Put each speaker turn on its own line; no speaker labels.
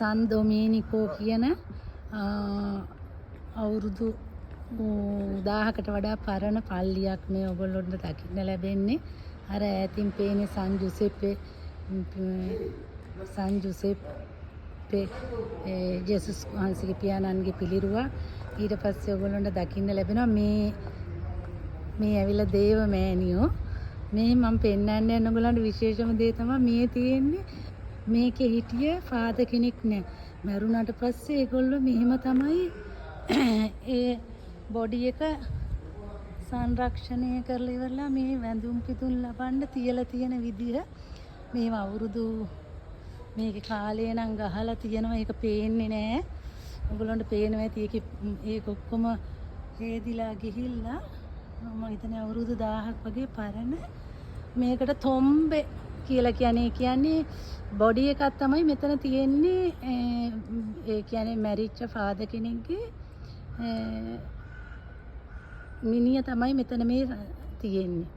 සන් ඩොමිනිකෝ කියන අවුරුදු 1000කට වඩා පරණ පල්ලියක් මේ ඔයගොල්ලොන්ට දකින්න ලැබෙන්නේ. අර ඈතින් පේන සන් ජුසෙප්පේ ජේසුස් වහන්සේගේ පියාණන්ගේ පිළිරුවා. ඊට පස්සේ ඔයගොල්ලොන්ට දකින්න ලැබෙනවා මේ ඇවිල්ලා දේව මෑණියෝ. මේ මම පෙන්නන්න යන ඔයගොල්ලන්ට විශේෂම දේ තමයි මේ තියෙන්නේ. මේකේ හිටිය ෆාදර් කෙනෙක් නෑ. මරුණාට පස්සේ ඒගොල්ලෝ මෙහෙම තමයි ඒ බොඩි එක සංරක්ෂණය කරලා ඉවරලා මේ වැඳුම් පිදුම් ලබන්න තියලා තියෙන විදිහ මේව අවුරුදු මේකේ කාලය නම් ගහලා තියෙනවා. ඒක පේන්නේ නෑ. ඔයගොල්ලන්ට පේනවා ඇති ඒක ඔක්කොම හේදිලා ගිහිල්ලා මම හිතන්නේ අවුරුදු 1000ක් වගේ පරණ. මේකට තොම්බේ කියලා කියන්නේ බොඩි එකක් තමයි මෙතන තියෙන්නේ. ඒ කියන්නේ මැරිච්ච ෆාදර් කෙනෙක්ගේ මිනිහ තමයි මෙතන මේ තියෙන්නේ.